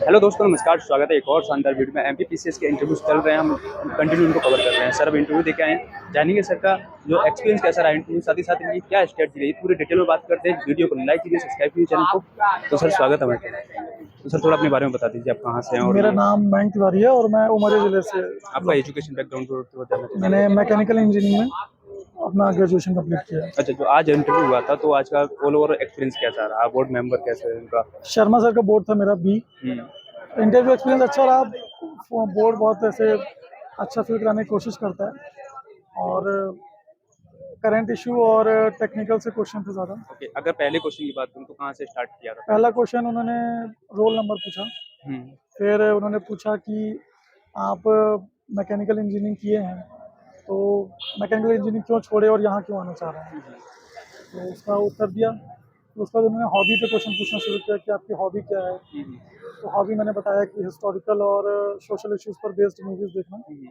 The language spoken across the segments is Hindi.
हेलो दोस्तों, नमस्कार। स्वागत है एक और शानदार वीडियो में। एमपीपीसीएस के इंटरव्यूज चल रहे हैं, हम कंटिन्यू इनको कवर कर रहे हैं। सर अब इंटरव्यू देके आए हैं, जानेंगे सर का जो एक्सपीरियंस कैसा रहा इंटरव्यू, साथ ही साथ इनकी क्या स्ट्रेटजी रही, पूरी डिटेल में बात करते हैं। वीडियो को लाइक कीजिए, सब्सक्राइब कीजिए चैनल को। तो सर स्वागत है हमारे। तो सर थोड़ा अपने बारे में बता दीजिए, आप कहाँ से हैं और मेरा ये नाम मयंक तिवारी है और मैं उमरिया जिले से आपका एजुकेशन बैकग्राउंड थोड़ा जानना मैंने चाहेंगे। मैकेनिकल इंजीनियरिंग में अपना ग्रेजुएशन कंप्लीट किया है। अच्छा, जो आज इंटरव्यू हुआ था तो आज का ऑल ओवर एक्सपीरियंस कैसा रहा, बोर्ड मेंबर कैसे है उनका? शर्मा सर का बोर्ड था मेरा बी। हम्म, इंटरव्यू एक्सपीरियंस अच्छा रहा। बोर्ड बहुत ऐसे अच्छा फील कराने की कोशिश करता है और करंट इशू और टेक्निकल से क्वेश्चन थे ज़्यादा। ओके। अगर पहले क्वेश्चन की बात करूँ तो कहाँ से स्टार्ट किया था पहले? पहला क्वेश्चन उन्होंने रोल नंबर पूछा, हम्म, फिर उन्होंने पूछा कि आप मैकेनिकल इंजीनियरिंग किए हैं तो मैकेनिकल इंजीनियरिंग क्यों छोड़े और यहाँ क्यों आना चाह रहे हैं, तो उसका उत्तर दिया। तो उसके बाद उन्होंने हॉबी पे क्वेश्चन पूछना शुरू किया कि आपकी हॉबी क्या है। हम्म, तो हॉबी मैंने बताया कि हिस्टोरिकल और सोशल इश्यूज पर बेस्ड मूवीज़ देखना। हम्म,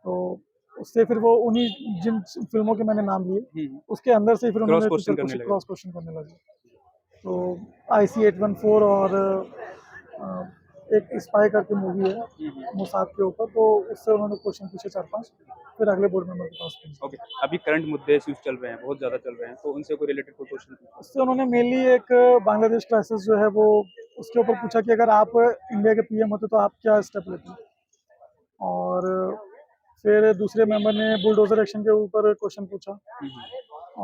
तो उससे फिर वो उन्हीं जिन फिल्मों के मैंने नाम लिए हम्म, उसके अंदर से फिर क्रॉस उन्होंने क्वेश्चन टीचर करने को लगे। क्रॉस क्वेश्चन करने लगे। तो IC 814 और एक स्पाई करके मूवी है मोसाद के ऊपर, तो उससे उन्होंने क्वेश्चन पूछे 4-5, फिर अगले बोर्ड मेंबर के पास भेजा। ओके। अभी करंट मुद्दे इश्यूज चल रहे हैं, बहुत ज़्यादा चल रहे हैं, तो उनसे कोई रिलेटेड कोई क्वेश्चन पूछा? उससे उन्होंने मेनली एक बांग्लादेश क्राइसिस जो है वो उसके ऊपर पूछा कि अगर आप इंडिया के PM होते तो आप क्या स्टेप लेते। और फिर दूसरे मेंबर ने बुलडोजर एक्शन के ऊपर क्वेश्चन पूछा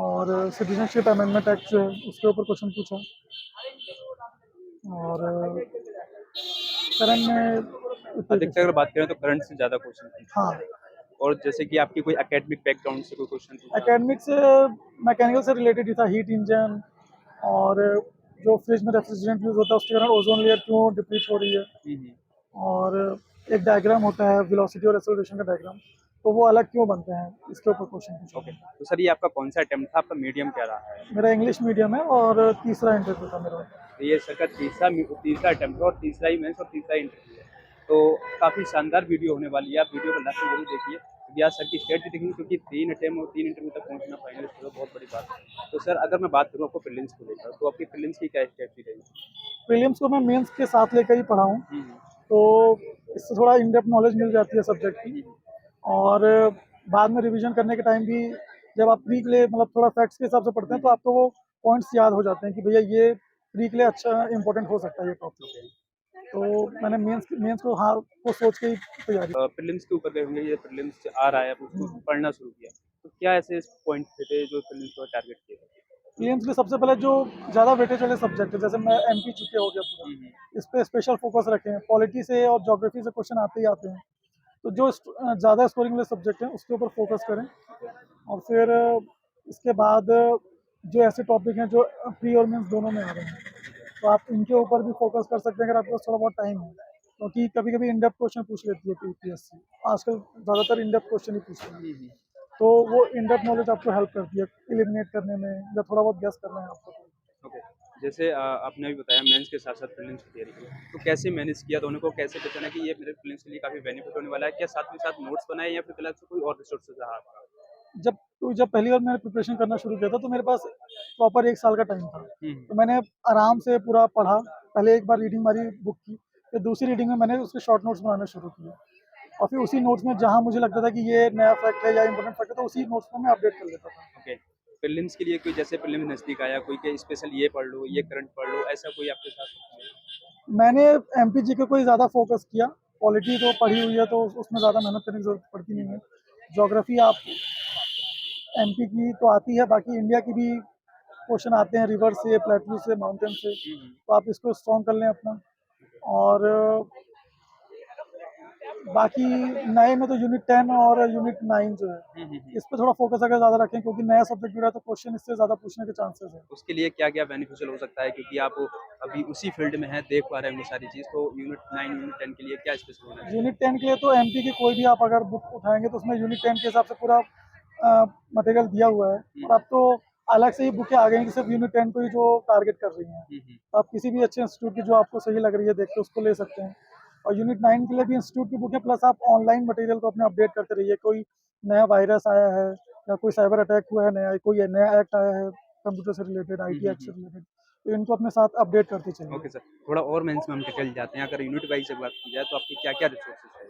और सिटीजनशिप अमेंडमेंट एक्ट जो है उसके ऊपर क्वेश्चन पूछा। और करंट में इतने अधिकतर अगर क्वेश्चन। बात करें तो करंट से ज़्यादा क्वेश्चन पूछे। हाँ, और जैसे कि आपकी कोई एकेडमिक बैकग्राउंड से कोई क्वेश्चन पूछा? एकेडमिक से मैकेनिकल से रिलेटेड ही था, हीट इंजन और जो फ्रिज में रेफ्रिजरेंट यूज़ होता है उसके कारण ओजोन लेयर क्यों डिप्लीट हो रही है। हम्म, और एक डायग्राम होता है वेलोसिटी और एक्सेलरेशन का डायग्राम, तो वो अलग क्यों बनते हैं, इसके ऊपर क्वेश्चन पूछा ओके। था। तो सर ये आपका कौन सा अटेम्प्ट था, आपका मीडियम क्या रहा है? मेरा इंग्लिश मीडियम है और तीसरा इंटरव्यू था मेरा। तो ये सर का तीसरा अटेम्प्ट है और तीसरा ही मेंस और तीसरा इंटरव्यू है। तो काफ़ी शानदार वीडियो होने वाली है, आप वीडियो को लास्ट में जरूर देखिए क्योंकि आज सर की स्ट्रेटजी देखेंगे, क्योंकि 3 अटेम्प्ट और 3 इंटरव्यू तक पहुंचना फाइनलिस्ट हो बहुत बड़ी बात है। तो सर अगर मैं बात करूँ आपको प्रीलिम्स को लेकर, तो आपकी प्रीलिम्स की क्या स्ट्रेटजी रही? प्रीलिम्स को मैं मेंस के साथ लेकर ही पढ़ा हूँ, हम्म, तो इससे थोड़ा इन डेप्थ नॉलेज मिल जाती है सब्जेक्ट की। हम्म, और बाद में रिवीजन करने के टाइम भी जब आप प्री के लिए मतलब थोड़ा फैक्ट्स के हिसाब से पढ़ते हैं तो हम्म, आपको वो पॉइंट्स याद हो जाते हैं कि भैया ये प्री के लिए अच्छा इंपॉर्टेंट हो सकता है ये टॉपिक। ओके। तो मैंने मेंस मेंस को हाँ को सोच के ही तैयारी। प्रीलिम्स के ऊपर गए होंगे, ये प्रीलिम्स आ रहा है, अब उसको पढ़ना शुरू किया, तो क्या ऐसे पॉइंट थे जो प्रीलिम्स को टारगेट किए थे? प्रीलिम्स के सबसे पहले जो ज़्यादा वेटेज वाले सब्जेक्ट है, जैसे मैं MP GK हो गया पूरा, हम्म, इस पे स्पेशल फोकस रखें। पॉलिटी से और ज्योग्राफी से क्वेश्चन आते ही आते हैं, तो जो ज़्यादा स्कोरिंग वाले सब्जेक्ट हैं उसके ऊपर फोकस करें। और फिर इसके बाद जो ऐसे टॉपिक हैं जो प्री और मेंस दोनों में आ रहे हैं, तो आप इनके ऊपर भी फोकस कर सकते हैं अगर आपके पास थोड़ा बहुत टाइम है, क्योंकि कभी कभी इन डेप्थ क्वेश्चन पूछ लेती है PPSC। आजकल ज़्यादातर इन डेप्थ क्वेश्चन ही पूछते हैं, तो वो इन डेप्थ नॉलेज आपको हेल्प करती है एलिमिनेट करने में या थोड़ा बहुत गेस करना है आपको। ओके। जैसे आपने अभी बताया मेंस के साथ साथ प्रीलिम्स की तैयारी की, तो कैसे मैनेज किया, दोनों को कैसे पहचाना कि ये मेरे प्रीलिम्स के लिए काफ़ी बेनिफिट होने वाला है? क्या साथ में साथ नोट्स बनाए या फिर फिलहाल से कोई और रिसोर्सेज रहा आपका? जब पहली बार मैंने प्रिपरेशन करना शुरू किया था तो मेरे पास प्रॉपर 1 साल का टाइम था, हम्म, तो मैंने आराम से पूरा पढ़ा। पहले एक बार रीडिंग मारी बुक की, फिर दूसरी रीडिंग में मैंने उसके शॉर्ट नोट्स बनाना शुरू किए और फिर उसी नोट्स में जहाँ मुझे लगता था कि ये नया फैक्ट है या इंपॉर्टेंट फैक्ट है तो उसी नोट्स में मैं अपडेट कर लेता था। ओके। प्रीलिम्स के लिए कोई जैसे प्रीलिम्स नज़दीक आया, कोई के स्पेशल ये पढ़ लो, ये करंट पढ़ लो, ऐसा कोई आपके साथ? मैंने MP GK को ही ज़्यादा फोकस किया। पॉलिटी तो पढ़ी हुई है तो उसमें ज़्यादा मेहनत करने की ज़रूरत पड़ती नहीं है। ज्योग्राफी आप MP की तो आती है, बाकी इंडिया की भी क्वेश्चन आते हैं रिवर से, प्लेटू से, माउंटेन से, तो आप इसको स्ट्रॉन्ग कर लें अपना। और बाकी नए में तो यूनिट 10 और यूनिट 9 जो है हम्म, इस पे थोड़ा फोकस अगर ज़्यादा रखें, क्योंकि नया सब्जेक्ट जुड़ा है तो क्वेश्चन इससे ज़्यादा पूछने के चांसेस है। उसके लिए क्या क्या बेनिफिशियल हो सकता है, क्योंकि आप अभी उसी फील्ड में हैं, देख पा रहे होंगे सारी चीज़, तो यूनिट 9 यूनिट 10 के लिए क्या स्पेशल होना चाहिए? यूनिट 10 के लिए तो MP की कोई भी आप अगर बुक उठाएंगे तो उसमें यूनिट 10 के हिसाब से पूरा मटेरियल दिया हुआ है। और अब तो अलग से ही बुकें आ गई हैं कि सिर्फ यूनिट 10 को ही जो टारगेट कर रही हैं। हम्म, तो आप किसी भी अच्छे इंस्टीट्यूट की जो आपको सही लग रही है देख के उसको ले सकते हैं। और यूनिट 9 के लिए भी इंस्टीट्यूट की बुक है, प्लस आप ऑनलाइन मटेरियल को अपने अपडेट करते रहिए। कोई नया वायरस आया है या कोई साइबर अटैक हुआ है नया, कोई नया एक्ट आया है कंप्यूटर से रिलेटेड, IT एक्ट से रिलेटेड, तो इनको अपने साथ अपडेट करते चलिए। ओके सर, थोड़ा और मेंस में हम डिटेल जाते हैं। अगर यूनिट वाइज बात की जाए तो आपके क्या-क्या रिसोर्सेज है?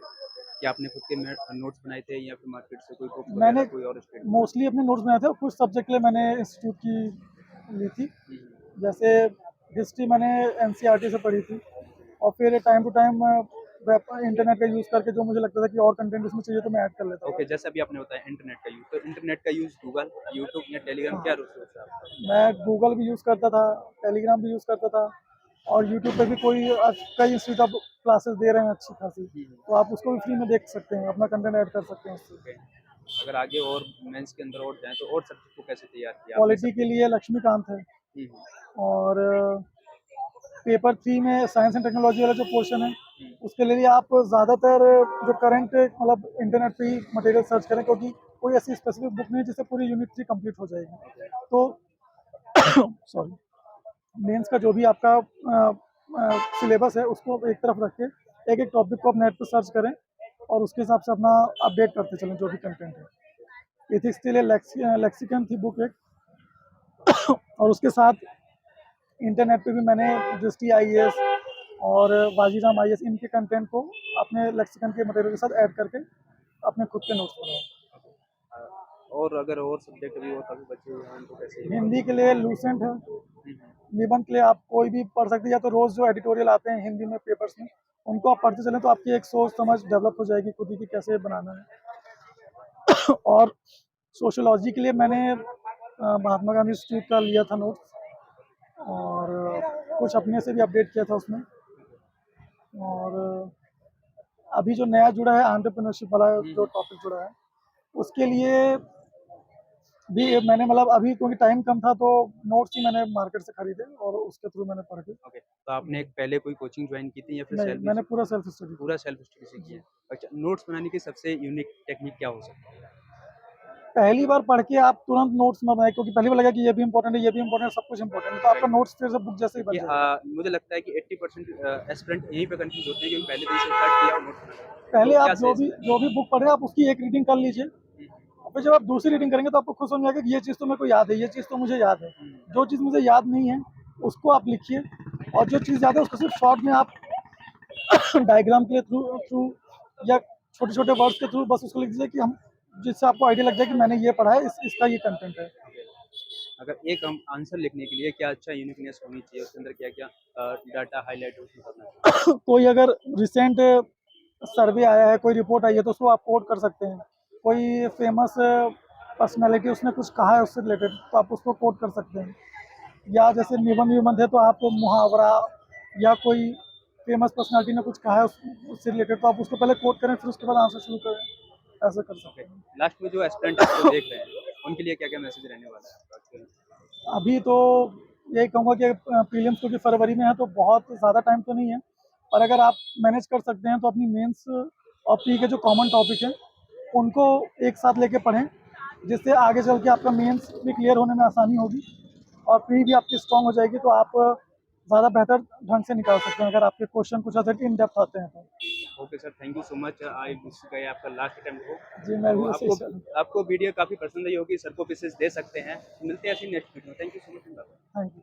क्या आपने खुद के नोट्स बनाए थे या फिर मार्केट से कोई बुक्स मैंने वगैरह कोई और स्टेट? मोस्टली अपने नोट्स बनाए थे और कुछ सब्जेक्ट के लिए मैंने इंस्टीट्यूट की ली थी। जैसे हिस्ट्री मैंने एनसीईआरटी से पढ़ी थी और फिर टाइम टू टाइम इंटरनेट का यूज़ करके जो मुझे लगता था कि और कंटेंट इसमें चाहिए तो मैं ऐड कर लेता ओके, था। जैसे अभी आपने बताया इंटरनेट का यूज़, तो इंटरनेट का यूज़ गूगल, यूट्यूब या टेलीग्राम, क्या रिसोर्स है आपका? मैं गूगल भी यूज़ करता था, टेलीग्राम भी यूज़ करता था और यूट्यूब पे भी कोई कई इंस्टीट्यूट ऑफ क्लासेस दे रहे हैं अच्छी खासी, तो आप उसको भी फ्री में देख सकते हैं, अपना कंटेंट ऐड कर सकते हैं उससे। ओके, अगर आगे और मेंस के अंदर और जाएँ तो और सब्जेक्ट को कैसे तैयार किया आपने पॉलिटी के लिए लक्ष्मीकांत है हुँ, और पेपर 3 में साइंस एंड टेक्नोलॉजी वाला जो पोर्शन है, उसके लिए आप ज़्यादातर जो करंट मतलब इंटरनेट पे ही मटेरियल सर्च करें क्योंकि कोई ऐसी स्पेसिफिक बुक नहीं है जिससे पूरी यूनिट 3 कंप्लीट हो जाएगी। तो सॉरी, मेंस का जो भी आपका सिलेबस है उसको एक तरफ रख के एक-एक टॉपिक को आप नेट पे सर्च करें और उसके हिसाब से अपना अपडेट करते चलें जो भी कंटेंट है। एथिक्स के लिए लेक्सिकन थी बुक एक और उसके साथ इंटरनेट पे भी मैंने दृष्टि आईएएस और बाजीराम आईएएस इनके कंटेंट को अपने लेक्सिकन के मटेरियल के साथ ऐड करके अपने खुद के नोट्स बनाए। और अगर और सब्जेक्ट भी और काफ़ी बचे हुए हैं उनको कैसे? हिंदी के लिए लूसेंट है, हुँ, निबंध के लिए आप कोई भी पढ़ सकते हैं या तो रोज़ जो एडिटोरियल आते हैं हिंदी में पेपर्स में, उनको आप पढ़ते चलें तो आपकी एक सोच समझ डेवलप हो जाएगी खुद ही कि कैसे बनाना है। और सोशियोलॉजी के लिए मैंने महात्मा गांधी इंस्टीट्यूट का लिया था नोट्स और कुछ अपने से भी अपडेट किया था उसमें और अभी जो नया जुड़ा है एंटरप्रेन्योरशिप वाला जो टॉपिक जुड़ा है, उसके लिए भी मैंने मतलब अभी क्योंकि टाइम कम था तो नोट्स ही मैंने मार्केट से खरीदे और उसके थ्रू मैंने पढ़ के ओके, तो आपने पहले कोई कोचिंग जॉइन की थी या फिर नहीं, सेल्फ मैंने ही पूरा सेल्फ स्टडी पूरा सेल्फ स्टडी से किया? अच्छा, नोट्स बनाने की सबसे यूनिक टेक्निक क्या हो सकती है? पहली बार पढ़ के आप तुरंत नोट्स मत बनाएं क्योंकि पहली बार लगा कि ये भी इम्पोर्टेंट है, ये भी इम्पोर्टेंट है, सब कुछ इम्पोर्टेंट है, तो आपका राइट, नोट्स फिर से बुक जैसे ही बन क्योंकि जाएगा। मुझे लगता है कि 80% एस्पिरेंट यहीं पे कन्फ्यूज़ होते हैं क्योंकि पहले दिन से स्टार्ट किया और नोट्स बनाया। पहले तो आप क्या सजेशन है? जो भी बुक पढ़ रहे हैं आप उसकी एक रीडिंग कर लीजिए हुँ, और फिर जब आप दूसरी रीडिंग करेंगे तो आपको खुद समझ में आएगा कि ये चीज़ तो मेरे को याद है, ये चीज़ तो मुझे याद है। जो चीज़ मुझे याद नहीं है उसको आप लिखिए और जो चीज़ याद है उसको सिर्फ शॉर्ट में आप डायग्राम के थ्रू थ्रू या छोटे-छोटे वर्ड्स के थ्रू बस उसको लिख दीजिए कि हम जिससे आपको आइडिया लग जाए कि मैंने ये पढ़ा है, इसका ये कंटेंट है। अगर एक हम आंसर लिखने के लिए क्या अच्छा यूनिकनेस होनी चाहिए, उसके अंदर क्या-क्या डाटा हाइलाइट उसमें करना चाहिए? कोई अगर रिसेंट सर्वे आया है, कोई रिपोर्ट आई है तो उसको आप कोट कर सकते हैं। कोई फेमस पर्सनैलिटी उसने कुछ कहा है उससे रिलेटेड तो आप उसको कोट कर सकते हैं। या जैसे निबंध-विबंध है तो आप मुहावरा या कोई फेमस पर्सनैलिटी ने कुछ कहा है उससे रिलेटेड तो आप उसको पहले कोट करें फिर उसके बाद आंसर शुरू करें, ऐसा कर ओके, सकते हैं। लास्ट में जो एस्पिरेंट आपको देख रहे हैं, उनके लिए क्या-क्या मैसेज रहने वाला है आपका आज के? अभी तो यही कहूँगा कि प्रीलिम्स क्योंकि फरवरी में है तो बहुत ज़्यादा टाइम तो नहीं है, पर अगर आप मैनेज कर सकते हैं तो अपनी मेंस और प्री के जो कॉमन टॉपिक हैं, उनको एक साथ लेके पढ़ें, जिससे आगे चल के आपका मेंस भी क्लियर होने में आसानी होगी और प्री भी आपकी स्ट्रॉन्ग हो जाएगी तो आप ज़्यादा बेहतर ढंग से निकाल सकते हैं अगर आपके क्वेश्चन कुछ ज़्यादा इन डेप्थ आते हैं तो। Okay sir, thank you so much. I wish का ये आपका लास्ट अटेम्प्ट हो। जी, मैं तो भी उसी आपको हिसाब से आपको वीडियो काफ़ी पसंद आई होगी, सर को मैसेज दे सकते हैं। मिलते हैं ऐसी नेक्स्ट वीडियो में। Thank you so much. Thank you.